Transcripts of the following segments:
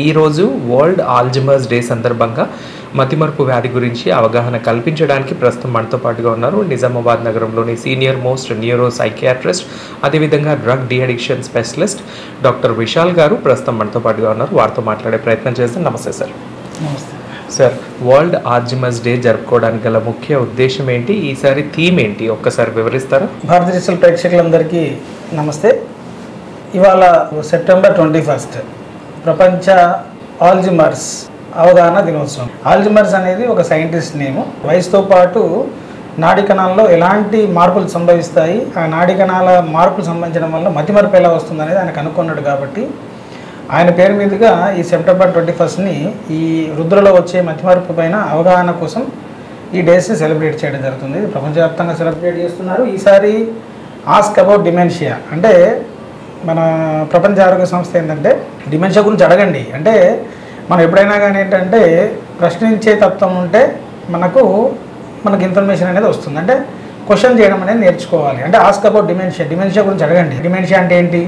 ఈరోజు world Alzheimer's day సందర్భంగా మతిమరుపు వ్యాధి గురించి అవగాహన కల్పించడానికి ప్రస్తుతం మనతో పాటుగా ఉన్నారు నిజామాబాద్ నగరంలోని సీనియర్ మోస్ట్ న్యూరో సైకియాట్రిస్ట్, అదేవిధంగా drug de-addiction specialist doctor Vishal గారు ప్రస్తుతం మనతో పాటుగా ఉన్నారు. వారితో మాట్లాడే ప్రయత్నం చేస్తాం. నమస్తే సార్. నమస్తే సార్, వరల్డ్ ఆల్జిమర్స్ డే జరుపుకోవడానికి గల ముఖ్య ఉద్దేశం ఏంటి? ఈసారి థీమ్ ఏంటి? ఒక్కసారి వివరిస్తారా? భారత డిజిటల్ ప్రేక్షకులందరికీ నమస్తే. ఇవాళ సెప్టెంబర్ 21 ప్రపంచ ఆల్జిమర్స్ అవగాహన దినోత్సవం. ఆల్జిమర్స్ అనేది ఒక సైంటిస్ట్ నేము. వయసుతో పాటు నాడీ కణాల్లో ఎలాంటి మార్పులు సంభవిస్తాయి, ఆ నాడీ కణాల మార్పులు సంభవించడం వల్ల మతిమరుపు ఎలా వస్తుంది అనేది ఆయన కనుక్కున్నాడు. కాబట్టి ఆయన పేరు మీదుగా ఈ సెప్టెంబర్ 21ని ఈ వృద్ధులలో వచ్చే మతిమరుపు పైన అవగాహన కోసం ఈ డేస్ని సెలబ్రేట్ చేయడం జరుగుతుంది. ఇది ప్రపంచవ్యాప్తంగా సెలబ్రేట్ చేస్తున్నారు. ఈసారి ఆస్క్ అబౌట్ డిమెన్షియా అంటే మన ప్రపంచ ఆరోగ్య సంస్థ ఏంటంటే డిమెన్షియా గురించి అడగండి అంటే మనం ఎప్పుడైనా కానీ ఏంటంటే ప్రశ్నించే తత్వం ఉంటే మనకు ఇన్ఫర్మేషన్ అనేది వస్తుంది. అంటే క్వశ్చన్ చేయడం అనేది నేర్చుకోవాలి. అంటే ఆస్క్ అబౌట్ డిమెన్షియా గురించి అడగండి. డిమెన్షియా అంటే ఏంటి,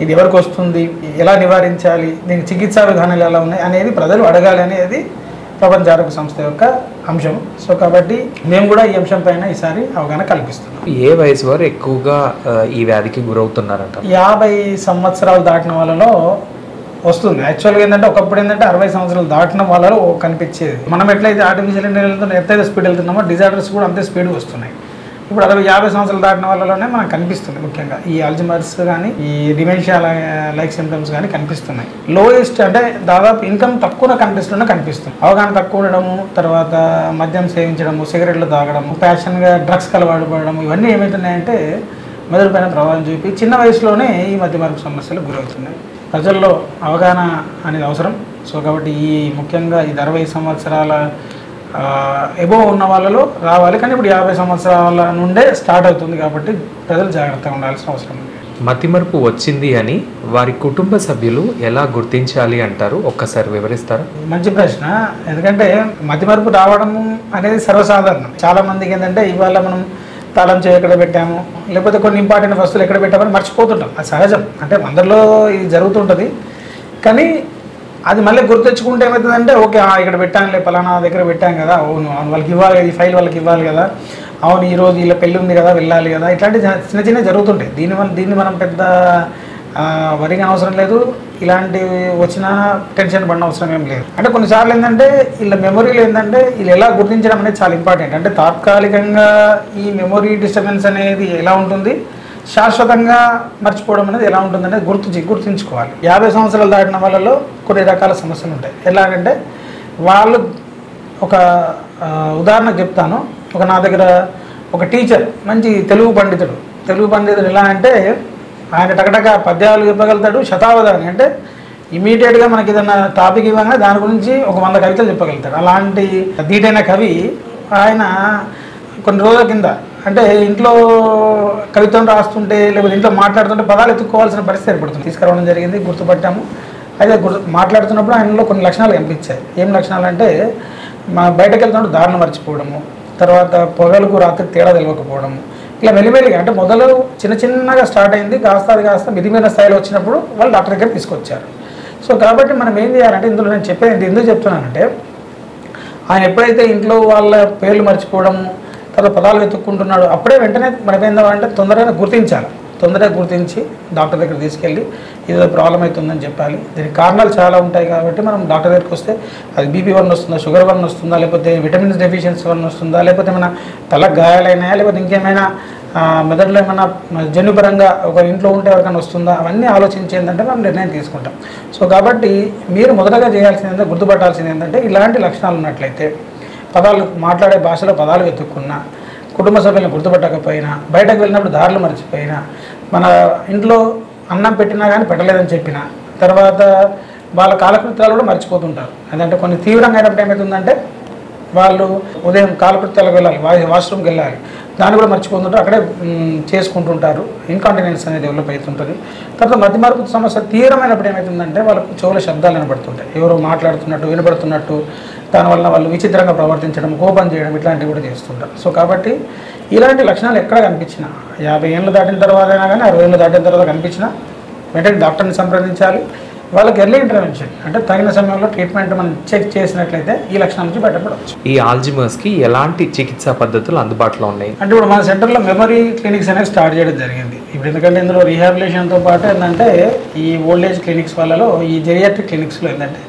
ఇది ఎవరికి వస్తుంది, ఎలా నివారించాలి, దీనికి చికిత్సా విధానాలు ఎలా ఉన్నాయి అనేది ప్రజలు అడగాలి అనేది ప్రపంచ ఆరోగ్య సంస్థ యొక్క అంశం. సో కాబట్టి మేము కూడా ఈ అంశం పైన ఈసారి అవగాహన కల్పిస్తున్నాం. ఏ వయసు వారు ఎక్కువగా ఈ వ్యాధికి గురవుతున్నారంట? 50 సంవత్సరాలు దాటిన వాళ్ళలో వస్తుంది. యాక్చువల్గా ఏంటంటే ఒకప్పుడు ఏంటంటే 60 సంవత్సరాలు దాటిన వాళ్ళలో కనిపించేది. మనం ఎట్లయితే ఆర్టిఫిషియల్ ఇంటెలిజెన్స్ ఎంతైతే స్పీడ్ వెళ్తున్నామో డిజార్డర్స్ కూడా అంతే స్పీడ్ వస్తున్నాయి. ఇప్పుడు 50 సంవత్సరాలు దాటిన వాళ్ళలోనే మనకు కనిపిస్తుంది. ముఖ్యంగా ఈ ఆల్జిమర్స్ కానీ ఈ డిమెన్షియా లైక్ సిమ్టమ్స్ కానీ కనిపిస్తున్నాయి. లోయెస్ట్ అంటే దాదాపు ఇన్కమ్ తక్కువ కంట్రీస్లోనే కనిపిస్తుంది. అవగాహన తక్కువ ఉండడము, తర్వాత మద్యం సేవించడము, సిగరెట్లు తాగడము, ప్యాషన్గా డ్రగ్స్కి అలవాటు పడడము, ఇవన్నీ ఏమవుతున్నాయంటే మెదడు పైన ప్రభావం చూపి చిన్న వయసులోనే ఈ మతిమరుపు సమస్యలు గురవుతున్నాయి. ప్రజల్లో అవగాహన అనేది అవసరం. సో కాబట్టి ఈ ముఖ్యంగా ఇది 60 సంవత్సరాల ఎబో ఉన్న వాళ్ళలో రావాలి. కానీ ఇప్పుడు 50 సంవత్సరాల నుండే స్టార్ట్ అవుతుంది. కాబట్టి ప్రజలు జాగ్రత్తగా ఉండాల్సిన అవసరం ఉంది. మతిమరుపు వచ్చింది అని వారి కుటుంబ సభ్యులు ఎలా గుర్తించాలి అంటారు? ఒక్కసారి వివరిస్తారా? మంచి ప్రశ్న. ఎందుకంటే మతిమరుపు రావడం అనేది సర్వసాధారణం. చాలా మందికి ఏంటంటే ఇవాళ మనం తాళం చేయి ఎక్కడ పెట్టాము, లేకపోతే కొన్ని ఇంపార్టెంట్ వస్తువులు ఎక్కడ పెట్టామని మర్చిపోతుంటాం. అది సహజం. అంటే అందరిలో ఇది జరుగుతుంటుంది. కానీ అది మళ్ళీ గుర్తెచ్చుకుంటే ఏమవుతుందంటే ఓకే ఇక్కడ పెట్టానులే, పలానా దగ్గర పెట్టాం కదా, అవును వాళ్ళకి ఇవ్వాలి కదా, ఈ ఫైల్ వాళ్ళకి ఇవ్వాలి కదా, అవును ఈరోజు ఇలా పెళ్ళి ఉంది కదా వెళ్ళాలి కదా, ఇట్లాంటి చిన్న చిన్న జరుగుతుంటాయి. దీన్ని మనం పెద్ద వరిగా అవసరం లేదు. ఇలాంటివి వచ్చినా టెన్షన్ పడిన అవసరం ఏం లేదు. అంటే కొన్నిసార్లు ఏంటంటే వీళ్ళ మెమొరీలు ఏంటంటే వీళ్ళు ఎలా గుర్తించడం అనేది చాలా ఇంపార్టెంట్. అంటే తాత్కాలికంగా ఈ మెమొరీ డిస్టర్బెన్స్ అనేది ఎలా ఉంటుంది, శాశ్వతంగా మర్చిపోవడం అనేది ఎలా ఉంటుంది అనేది గుర్తుంచుకోవాలి. 50 సంవత్సరాలు దాటిన వాళ్ళలో కొన్ని రకాల సమస్యలు ఉంటాయి. ఎలాగంటే వాళ్ళు ఒక ఉదాహరణకు చెప్తాను. నా దగ్గర ఒక టీచర్, మంచి తెలుగు పండితుడు ఎలా అంటే ఆయన టకటక పద్యాలు చెప్పగలుగుతాడు, శతావధాని అంటే ఇమీడియట్గా మనకి ఏదైనా టాపిక్ ఇవ్వగానే దాని గురించి ఒక 100 కవితలు చెప్పగలుగుతాడు. అలాంటి దీటైన కవి ఆయన కొన్ని రోజుల కింద అంటే ఇంట్లో కవితను రాస్తుంటే లేకపోతే ఇంట్లో మాట్లాడుతుంటే పదాలు ఎత్తుక్కోవాల్సిన పరిస్థితి ఏర్పడుతుంది. తీసుకురావడం జరిగింది, గుర్తుపట్టాము. అయితే మాట్లాడుతున్నప్పుడు ఆయనలో కొన్ని లక్షణాలు కనిపించాయి. ఏం లక్షణాలు అంటే బయటకు వెళ్తున్నప్పుడు దారుణ మర్చిపోవడము, తర్వాత పొగలకు రాత్రికి తేడా తెలియకపోవడము, ఇలా మెల్లిమెల్లిగా అంటే మొదలు చిన్నగా స్టార్ట్ అయింది, కాస్త మితిమీరిన స్థాయిలో వచ్చినప్పుడు వాళ్ళు డాక్టర్ దగ్గర తీసుకొచ్చారు. సో కాబట్టి మనం ఏం చేయాలంటే ఇందులో నేను చెప్పేది ఎందుకు చెప్తున్నానంటే ఆయన ఎప్పుడైతే ఇంట్లో వాళ్ళ పేర్లు మర్చిపోవడం, తర్వాత పదాలు వెతుక్కుంటున్నాడు, అప్పుడే వెంటనే మనమేందంటే తొందరగా గుర్తించి డాక్టర్ దగ్గర తీసుకెళ్ళి ఏదో ప్రాబ్లం అవుతుందని చెప్పాలి. దీనికి కారణాలు చాలా ఉంటాయి. కాబట్టి మనం డాక్టర్ దగ్గరికి వస్తే అది బీపీ వల్ల వస్తుందా, షుగర్ వల్ల వస్తుందా, లేకపోతే విటమిన్స్ డెఫిషియన్సీ వల్ల వస్తుందా, లేకపోతే ఏమైనా తలకు గాయాలైనాయా, లేకపోతే ఇంకేమైనా మెదడులో ఏమైనా జన్యుపరంగా ఒక ఇంట్లో ఉంటే ఎవరికైనా వస్తుందా, అవన్నీ ఆలోచించి ఏంటంటే మనం నిర్ణయం తీసుకుంటాం. సో కాబట్టి మీరు మొదటగా చేయాల్సింది ఏంటంటే గుర్తుపట్టాల్సింది ఏంటంటే ఇలాంటి లక్షణాలు ఉన్నట్లయితే పదాలు మాట్లాడే భాషలో పదాలు వెతుక్కున్నా, కుటుంబ సభ్యులను గుర్తుపట్టకపోయినా, బయటకు వెళ్ళినప్పుడు దారులు మర్చిపోయినా, మన ఇంట్లో అన్నం పెట్టినా కానీ పెట్టలేదని చెప్పినా, తర్వాత వాళ్ళ కాలకృత్యాలు కూడా మర్చిపోతుంటారు. అదంటే కొన్ని తీవ్రంగా అయినప్పుడు ఏమవుతుందంటే వాళ్ళు ఉదయం కాలకృత్యాలకు వెళ్ళాలి, వాష్రూమ్కి వెళ్ళాలి, దాన్ని కూడా మర్చిపోతుంటారు, అక్కడే చేసుకుంటుంటారు. ఇన్కాంటినెన్స్ అనేది డెవలప్ అవుతుంటుంది. తర్వాత మతిమరుపు సమస్య తీవ్రమైనప్పుడు ఏమవుతుందంటే వాళ్ళకు చెవుల శబ్దాలు వినబడుతుంటాయి, ఎవరో మాట్లాడుతున్నట్టు వినబడుతున్నట్టు, దానివల్ల వాళ్ళు విచిత్రంగా ప్రవర్తించడం, కోపం చేయడం, ఇట్లాంటివి కూడా చేస్తుంటారు. సో కాబట్టి ఇలాంటి లక్షణాలు ఎక్కడ కనిపించినా 50 ఏళ్ళు దాటిన తర్వాత అయినా కానీ 60 ఏళ్ళు దాటిన తర్వాత కనిపించినా వెంటనే డాక్టర్ని సంప్రదించాలి. వాళ్ళకి ఎర్లీ ఇంటర్వెన్షన్ అంటే తగిన సమయంలో ట్రీట్మెంట్ మనం చెక్ చేసినట్లయితే ఈ లక్షణాల నుంచి బయటపడవచ్చు. ఈ ఆల్జిమర్స్కి ఎలాంటి చికిత్సా పద్ధతులు అందుబాటులో ఉన్నాయి? అంటే ఇప్పుడు మన సెంటర్లో మెమరీ క్లినిక్స్ అనేది స్టార్ట్ చేయడం జరిగింది. ఇప్పుడు ఎందుకంటే ఇందులో రీహాబిలిటేషన్తో పాటు ఏంటంటే ఈ ఓల్డ్ ఏజ్ క్లినిక్స్ వాళ్ళలో ఈ జెరియాట్రిక్ క్లినిక్స్లో ఏంటంటే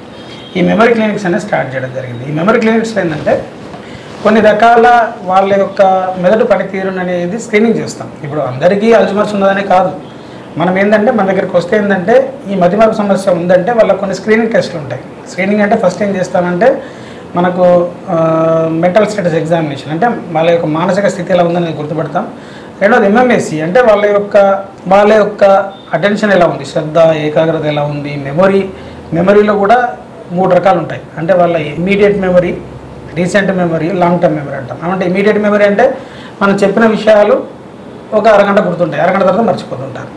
ఈ మెమరీ క్లినిక్స్ అనేది స్టార్ట్ చేయడం జరిగింది. ఈ మెమరీ క్లినిక్స్లో ఏంటంటే కొన్ని రకాల వాళ్ళ యొక్క మెదడు పనితీరు అనేది స్క్రీనింగ్ చేస్తాం. ఇప్పుడు అందరికీ అల్జిమర్స్ ఉన్నదనే కాదు, మనం ఏంటంటే మన దగ్గరికి వస్తే ఏంటంటే ఈ మతిమరుపు సమస్య ఉందంటే వాళ్ళకి కొన్ని స్క్రీనింగ్ టెస్ట్లు ఉంటాయి. స్క్రీనింగ్ అంటే ఫస్ట్ ఏం చేస్తామంటే మనకు మెంటల్ స్టేటస్ ఎగ్జామినేషన్ అంటే వాళ్ళ యొక్క మానసిక స్థితి ఎలా ఉందనేది గుర్తుపడతాం. రెండోది ఎంఎంఏసి అంటే వాళ్ళ యొక్క అటెన్షన్ ఎలా ఉంది, శ్రద్ధ ఏకాగ్రత ఎలా ఉంది, మెమరీలో కూడా 3 రకాలు ఉంటాయి. అంటే వాళ్ళ immediate memory, recent memory, long term memory అంటాం. అంటే ఇమీడియట్ మెమరీ అంటే మనం చెప్పిన విషయాలు ఒక అరగంట గుర్తుంటాయి, అరగంట తర్వాత మర్చిపోతుంటారు.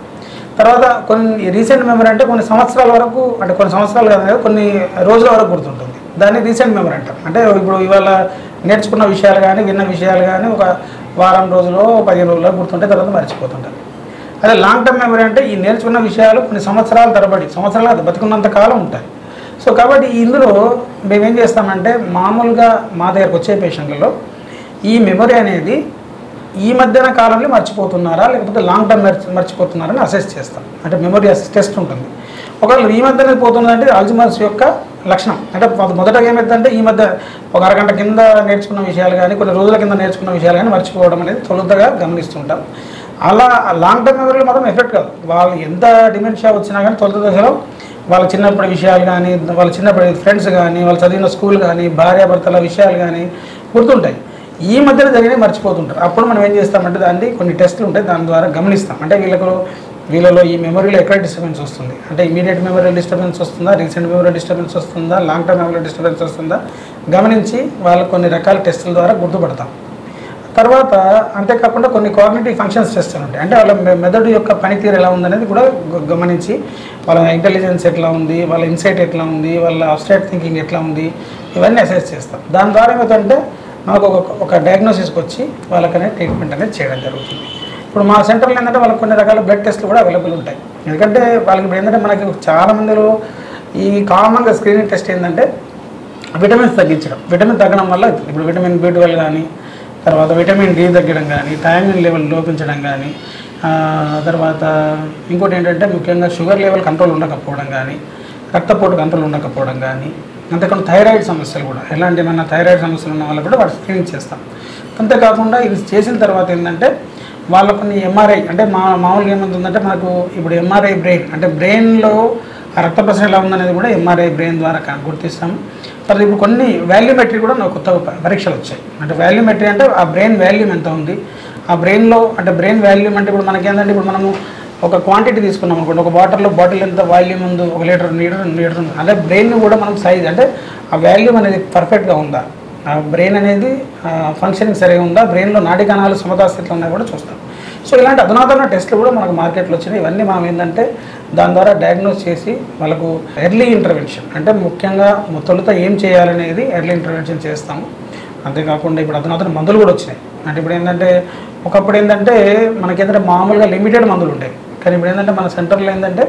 తర్వాత కొన్ని రీసెంట్ మెమరీ అంటే కొన్ని సంవత్సరాల వరకు, అంటే కొన్ని సంవత్సరాలు కాదు కొన్ని రోజుల వరకు గుర్తుంటుంది, దాన్ని రీసెంట్ మెమరీ అంటాం. అంటే ఇప్పుడు ఇవాళ నేర్చుకున్న విషయాలు కానీ విన్న విషయాలు కానీ ఒక వారం రోజులు 15 రోజుల్లో గుర్తుంటే తర్వాత మర్చిపోతుంటారు. అదే లాంగ్ టర్మ్ మెమరీ అంటే ఈ నేర్చుకున్న విషయాలు కొన్ని సంవత్సరాల తరబడి, సంవత్సరాలు బతుకున్నంత కాలం ఉంటాయి. సో కాబట్టి ఇందులో మేమేం చేస్తామంటే మామూలుగా మా దగ్గరకు వచ్చే పేషెంట్లలో ఈ మెమరీ అనేది ఈ మధ్యన కాలంలో మర్చిపోతున్నారా లేకపోతే లాంగ్ టర్మ్ మర్చిపోతున్నారని అసెస్ చేస్తాం. అంటే మెమరీ అసెస్ టెస్ట్ ఉంటుంది. ఒకవేళ ఈ మధ్యన పోతున్నదంటే ఆల్జిమర్స్ యొక్క లక్షణం. అంటే మొదటగా ఏమైందంటే ఈ మధ్య ఒక అరగంట కింద నేర్చుకున్న విషయాలు కానీ కొన్ని రోజుల కింద నేర్చుకున్న విషయాలు కానీ మర్చిపోవడం అనేది తొలుతగా గమనిస్తుంటాం. అలా లాంగ్ టర్మ్ మెమరీలో మాత్రం ఎఫెక్ట్ కాదు. వాళ్ళు ఎంత డిమెన్షియా వచ్చినా కానీ తొలుత దశలో వాళ్ళ చిన్నప్పటి విషయాలు కానీ, వాళ్ళ చిన్నప్పటి ఫ్రెండ్స్ కానీ, వాళ్ళు చదివిన స్కూల్ కానీ, భార్యాభర్తల విషయాలు కానీ గుర్తుంటాయి. ఈ మధ్యన జరిగినవి మర్చిపోతుంటారు. అప్పుడు మనం ఏం చేస్తామంటే దాన్ని కొన్ని టెస్టులు ఉంటాయి, దాని ద్వారా గమనిస్తాం. అంటే వీళ్ళలో ఈ మెమరీలో ఎక్కడ డిస్టర్బెన్స్ వస్తుంది, అంటే ఇమీడియట్ మెమరీ డిస్టర్బెన్స్ వస్తుందా, రీసెంట్ మెమరీ డిస్టర్బెన్స్ వస్తుందా, లాంగ్ టర్మ్ మెమరీ డిస్టర్బెన్స్ వస్తుందా గమనించి వాళ్ళకు కొన్ని రకాల టెస్టుల ద్వారా గుర్తుపడతాం. తర్వాత అంతేకాకుండా కొన్ని కాగ్నిటివ్ ఫంక్షన్స్ టెస్ట్ ఉంటాయి. అంటే వాళ్ళ మెదడు యొక్క పనితీరు ఎలా ఉందనేది కూడా గమనించి వాళ్ళ ఇంటెలిజెన్స్ ఎట్లా ఉంది, వాళ్ళ ఇన్సైట్ ఎట్లా ఉంది, వాళ్ళ అబ్స్ట్రాక్ట్ థింకింగ్ ఎట్లా ఉంది, ఇవన్నీ అసెస్ చేస్తాం. దాని ద్వారా ఏమవుతుందంటే మనకు ఒక డయాగ్నోసిస్కి వచ్చి వాళ్ళకనే ట్రీట్మెంట్ అనేది చేయడం జరుగుతుంది. ఇప్పుడు మా సెంటర్లో ఏంటంటే వాళ్ళకి కొన్ని రకాల బ్లడ్ టెస్ట్లు కూడా అవైలబుల్ ఉంటాయి. ఎందుకంటే వాళ్ళకి ఇప్పుడు ఏంటంటే మనకి చాలా మందిలో ఈ కామన్గా స్క్రీనింగ్ టెస్ట్ ఏంటంటే విటమిన్స్ తగ్గించడం. విటమిన్ తగ్గడం వల్ల ఇప్పుడు విటమిన్ B12 కానీ, తర్వాత విటమిన్ D తగ్గడం కానీ, థైమిన్ లెవెల్ లోపించడం కానీ, తర్వాత ఇంకోటి ఏంటంటే ముఖ్యంగా షుగర్ లెవెల్ కంట్రోల్ ఉండకపోవడం కానీ, రక్తపోటు కంట్రోల్ ఉండకపోవడం కానీ, అంతేకాకుండా థైరాయిడ్ సమస్యలు కూడా ఎలాంటి ఏమైనా థైరాయిడ్ సమస్యలు ఉన్న వాళ్ళకి కూడా వాటి స్క్రీనింగ్ చేస్తాం. అంతేకాకుండా ఇది చేసిన తర్వాత ఏంటంటే వాళ్ళ కొన్ని ఎంఆర్ఐ అంటే మామూలుగా ఏమవుతుందంటే మనకు ఇప్పుడు ఎంఆర్ఐ బ్రెయిన్ అంటే బ్రెయిన్లో ఆ రక్త ప్రసరణ ఎలా ఉందనేది కూడా ఎంఆర్ఐ బ్రెయిన్ ద్వారా గుర్తిస్తాము. తర్వాత ఇప్పుడు కొన్ని వాల్యూమెట్రీ కూడా నాకు కొత్త పరీక్షలు వచ్చాయి. అంటే వాల్యూమెట్రీ అంటే ఆ బ్రెయిన్ వాల్యూమ్ ఎంత ఉంది, ఆ బ్రెయిన్లో అంటే బ్రెయిన్ వాల్యూమ్ అంటే ఇప్పుడు మనకి ఏంటంటే ఇప్పుడు మనము ఒక క్వాంటిటీ తీసుకున్నాం అనుకోండి, ఒక బాటిల్ ఎంత వాల్యూమ్ ఉంది, 1 లీటర్ లీటర్ ఉంది. అదే బ్రెయిన్ కూడా మనం సైజ్ అంటే ఆ వాల్యూమ్ అనేది పర్ఫెక్ట్గా ఉందా, ఆ బ్రెయిన్ అనేది ఫంక్షనింగ్ సరిగా ఉందా, బ్రెయిన్లో నాడీ కణాలు సమతాస్థితిలో ఉన్నాయి కూడా చూస్తాం. సో ఇలాంటి అధునాతన టెస్ట్లు కూడా మనకు మార్కెట్లో వచ్చినాయి. ఇవన్నీ మనం ఏంటంటే దాని ద్వారా డయాగ్నోస్ చేసి వాళ్ళకు ఎర్లీ ఇంటర్వెన్షన్ అంటే ముఖ్యంగా తొలుత ఏం చేయాలనేది ఎర్లీ ఇంటర్వెన్షన్ చేస్తాము. అంతేకాకుండా ఇప్పుడు అధునాతన మందులు కూడా వచ్చినాయి. అంటే ఇప్పుడు ఏంటంటే ఒకప్పుడు ఏంటంటే మనకేంటంటే మామూలుగా లిమిటెడ్ మందులు ఉంటాయి, కానీ ఇప్పుడు ఏంటంటే మన సెంటర్లో ఏంటంటే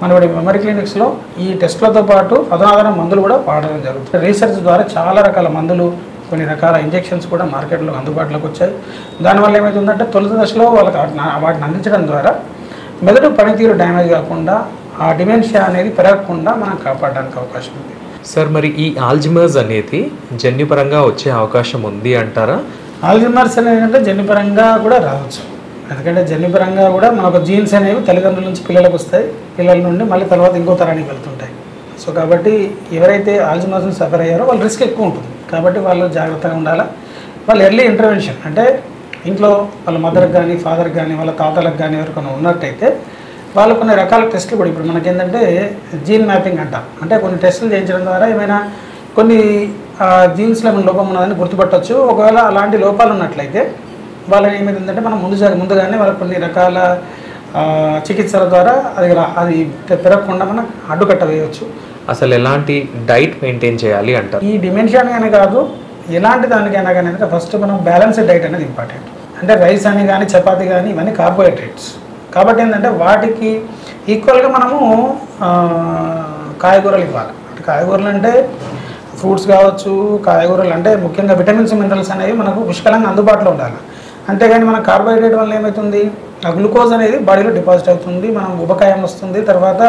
మన మెమరీ క్లినిక్స్లో ఈ టెస్ట్లతో పాటు అధునాతన మందులు కూడా వాడడం జరుగుతుంది. రీసెర్చ్ ద్వారా చాలా రకాల మందులు, కొన్ని రకాల ఇంజెక్షన్స్ కూడా మార్కెట్లో అందుబాటులోకి వచ్చాయి. దానివల్ల ఏమవుతుందంటే తొలి దశలో వాళ్ళకి వాటిని అందించడం ద్వారా మెదడు పనితీరు డ్యామేజ్ కాకుండా ఆ డిమెన్షియా అనేది పెరగకుండా మనం కాపాడడానికి అవకాశం ఉంది. సార్ మరి ఈ ఆల్జిమర్స్ అనేది జన్యుపరంగా వచ్చే అవకాశం ఉంది అంటారా? ఆల్జిమర్స్ అనేది అంటే జన్యుపరంగా కూడా రావచ్చు. ఎందుకంటే జన్యుపరంగా కూడా మనకు జీన్స్ అనేవి తల్లిదండ్రుల నుంచి పిల్లలకు వస్తాయి, పిల్లల నుండి మళ్ళీ తర్వాత ఇంకో తరానికి వెళ్తుంటాయి. సో కాబట్టి ఎవరైతే ఆల్జిమర్స్ని సఫర్ అయ్యారో వాళ్ళ రిస్క్ ఎక్కువ ఉంటుంది. కాబట్టి వాళ్ళు జాగ్రత్తగా ఉండాలి. వాళ్ళు ఎర్లీ ఇంటర్వెన్షన్ అంటే ఇంట్లో వాళ్ళ మదర్కి కానీ, ఫాదర్కి కానీ, వాళ్ళ తాతలకు కానీ ఎవరికైనా ఉన్నట్టయితే వాళ్ళు కొన్ని రకాల టెస్టులు కూడా ఇప్పుడు మనకేంటంటే జీన్ మ్యాపింగ్ అంటాం. అంటే కొన్ని టెస్టులు చేయించడం ద్వారా ఏమైనా కొన్ని జీన్స్లో ఏమైనా లోపం ఉన్నదని గుర్తుపట్టవచ్చు. ఒకవేళ అలాంటి లోపాలు ఉన్నట్లయితే వాళ్ళని ఏమైందంటే మనం ముందుగానే వాళ్ళకి కొన్ని రకాల చికిత్సల ద్వారా అది పెరగకుండా మనం అడ్డుకట్ట వేయవచ్చు. అసలు ఎలాంటి డైట్ మెయింటైన్ చేయాలి అంటారు? ఈ డిమెన్షియాని కాదు ఎలాంటి దానికైనా కానీ అంటే ఫస్ట్ మనం బ్యాలెన్స్డ్ డైట్ అనేది ఇంపార్టెంట్. అంటే రైస్ అని కానీ చపాతి కానీ ఇవన్నీ కార్బోహైడ్రేట్స్. కాబట్టి ఏంటంటే వాటికి ఈక్వల్గా మనము కాయగూరలు ఇవ్వాలి. అంటే కాయగూరలు అంటే ఫ్రూట్స్ కావచ్చు, కాయగూరలు అంటే ముఖ్యంగా విటమిన్స్ మినరల్స్ అనేవి మనకు పుష్కలంగా అందుబాటులో ఉండాలి. అంతేగాని మన కార్బోహైడ్రేట్ వల్ల ఏమవుతుంది, ఆ గ్లూకోజ్ అనేది బాడీలో డిపాజిట్ అవుతుంది, మనం ఉపకాయం వస్తుంది, తర్వాత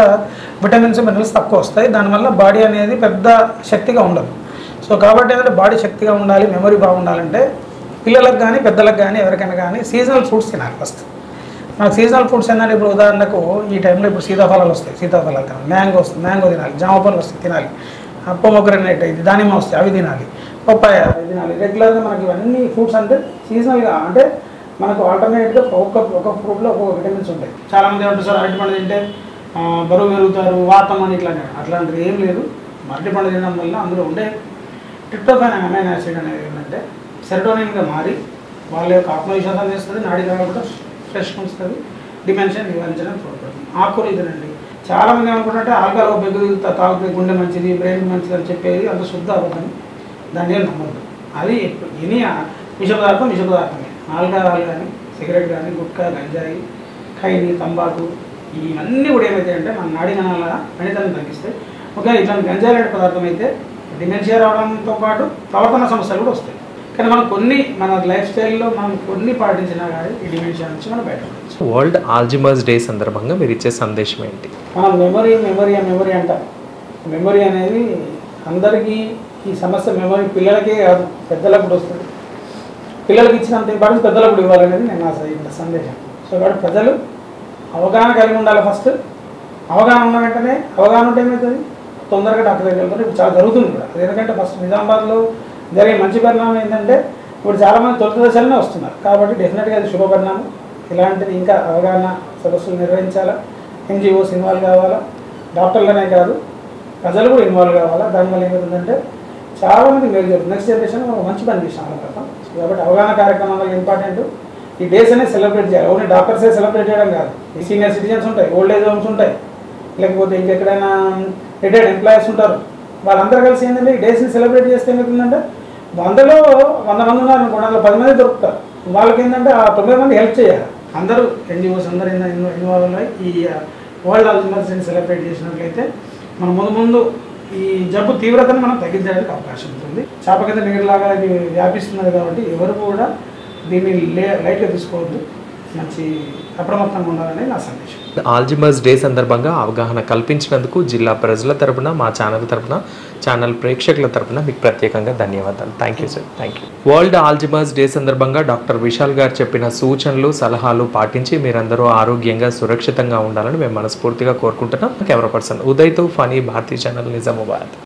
విటమిన్స్ మినరల్స్ తక్కువ వస్తాయి. దానివల్ల బాడీ అనేది పెద్ద శక్తిగా ఉండదు. సో కాబట్టి ఏంటంటే బాడీ శక్తిగా ఉండాలి, మెమరీ బాగుండాలంటే పిల్లలకు కానీ పెద్దలకు కానీ ఎవరికైనా కానీ సీజనల్ ఫ్రూట్స్ తినాలి ఫస్ట్. మనకు సీజనల్ ఫ్రూట్స్ ఏంటంటే ఇప్పుడు ఉదాహరణకు ఈ టైంలో ఇప్పుడు సీతాఫలాలు వస్తాయి, సీతాఫలాలు తినాలి, మ్యాంగో వస్తుంది, మ్యాంగో తినాలి, జామ పళ్ళు వస్తాయి తినాలి, పొమోగ్రనేట్ ఇది దానిమ్మ వస్తాయి అవి తినాలి, పప్పాయ అవి తినాలి. రెగ్యులర్గా మనకి ఇవన్నీ ఫ్రూట్స్ అంటే సీజనల్గా అంటే మనకు ఆల్టర్నేట్గా ఒక ఫ్రూట్లో ఒక్కొక్క విటమిన్స్ ఉంటాయి. చాలామంది ఏమంటారు సార్ అరటిపండు తింటే బరువు పెరుగుతారు, వాతం అని ఇట్లా, అట్లాంటిది ఏం లేదు. అరటిపండు తినడం వల్ల అందులో ఉండే ట్రిప్టోఫాన్ అమైనో యాసిడ్ అనేది ఏంటంటే సెరోటోనిన్గా మారి వాళ్ళ యొక్క ఆత్మవిశ్వాసం చేస్తుంది, నాడీ కూడా ఫ్రెష్ ఉంచుతుంది, డిమెన్షన్ నివారించడం తోడ్పడుతుంది. ఆకుకూరలు తినండి. చాలామంది ఏమనుకుంటుంటే ఆల్కహాల్ బెగ్గు తాగితే గుండె మంచిది, బ్రెయిన్ మంచిది అని చెప్పేది అంత శుద్ధ అబద్ధం. దాన్ని ఏం నమ్మద్దు. అది ఎనీ విష పదార్థమే. ఆల్కహాల్ కానీ, సిగరెట్ కానీ, గుట్కా, గంజాయి, ఖైని, తంబాకు ఇవన్నీ కూడా ఏమైతే అంటే మన నాడీ కణాల పనితనం తగ్గిస్తాయి. ఓకే, ఇట్లాంటి గంజాయి లాంటి పదార్థం అయితే డిమెన్షియా రావడంతో పాటు ప్రవర్తన సమస్యలు కూడా వస్తాయి. కానీ మనం మన లైఫ్ స్టైల్లో మనం కొన్ని పాటించినా కానీ ఈ డిమెన్షియా నుంచి మనం బయటపడవచ్చు. వరల్డ్ ఆల్జిమర్స్ డే సందర్భంగా మీరు ఇచ్చే సందేశం ఏంటి? మనం మెమరీ అంటాం. మెమరీ అనేది అందరికీ ఈ సమస్య మెమరీ పిల్లలకే కాదు పెద్దలకు కూడా వస్తుంది. పిల్లలకి ఇచ్చినంత ఇంపార్టెన్స్ పెద్దలకు కూడా ఇవ్వాలనేది నేను నా సందేశం. సో కాబట్టి ప్రజలు అవగాహన కలిగి ఉండాలి. ఫస్ట్ అవగాహన ఉన్న వెంటనే అవగాహన ఉంటే ఏమవుతుంది, తొందరగా డాక్టర్ దగ్గరికి వెళ్తారు. ఇప్పుడు చాలా జరుగుతుంది కూడా. అది ఎందుకంటే ఫస్ట్ నిజామాబాద్లో జరిగే మంచి పరిణామం ఏంటంటే ఇప్పుడు చాలామంది తొలి దశలోనే వస్తున్నారు. కాబట్టి డెఫినెట్గా అది శుభ పరిణామం. ఇలాంటిది ఇంకా అవగాహన సదస్సులు నిర్వహించాలా, ఎన్జిఓస్ ఇన్వాల్వ్ కావాలా, డాక్టర్లనే కాదు ప్రజలు కూడా ఇన్వాల్వ్ కావాలా. దానివల్ల ఏమవుతుందంటే చాలామంది మేలు జరుగుతుంది. నెక్స్ట్ జనరేషన్ ఒక మంచి పని చేసాం అనుకుంటాం. కాబట్టి అవగాహన కార్యక్రమాలు ఇంపార్టెంట్. ఈ డేస్ అనేది సెలబ్రేట్ చేయాలి. ఓన్లీ డాక్టర్సే సెలబ్రేట్ చేయడం కాదు. ఈ సీనియర్ సిటిజన్స్ ఉంటాయి, ఓల్డ్ ఏజ్ హోమ్స్ ఉంటాయి, లేకపోతే ఇంకెక్కడైనా రిటైర్డ్ ఎంప్లాయీస్ ఉంటారు. వాళ్ళందరూ కలిసి ఏంటంటే ఈ డేస్ని సెలబ్రేట్ చేస్తే ఏమవుతుందంటే 100లో 100 మంది ఉన్నారు అనుకోండి, అందులో 10 మంది దొరుకుతారు. వాళ్ళకి ఏంటంటే ఆ 90 మంది హెల్ప్ చేయాలి. అందరూ ఎన్జిఓస్ అందరూ ఇన్వాల్వ్ అయ్యి ఈ వరల్డ్ ఆల్జిమర్స్ ని సెలబ్రేట్ చేసినట్లయితే మనం ముందు ఈ జబ్బు తీవ్రతను మనం తగ్గించడానికి అవకాశం ఉంటుంది. చాప కింద నీరులాగా ఇది వ్యాపిస్తున్నది కాబట్టి ఎవరు కూడా దీన్ని లైట్గా తీసుకోవద్దు, మంచి అప్రమత్తంగా ఉండాలని నా సందేశం. ఆల్జిమర్స్ డే సందర్భంగా అవగాహన కల్పించినందుకు జిల్లా ప్రజల తరపున, మా ఛానల్ తరపున, ఛానల్ ప్రేక్షకుల తరపున మీకు ప్రత్యేకంగా ధన్యవాదాలు. Thank you sir. Thank you. World Alzheimer's day సందర్భంగా డాక్టర్ విశాల్ గారు చెప్పిన సూచనలు, సలహాలు పాటించి మీరందరూ ఆరోగ్యంగా, సురక్షితంగా ఉండాలని మేము మనస్ఫూర్తిగా కోరుకుంటున్నాం. కెమెరా పర్సన్ ఉదయ్తో ఫనీ, భారతీ ఛానల్, నిజామాబాద్.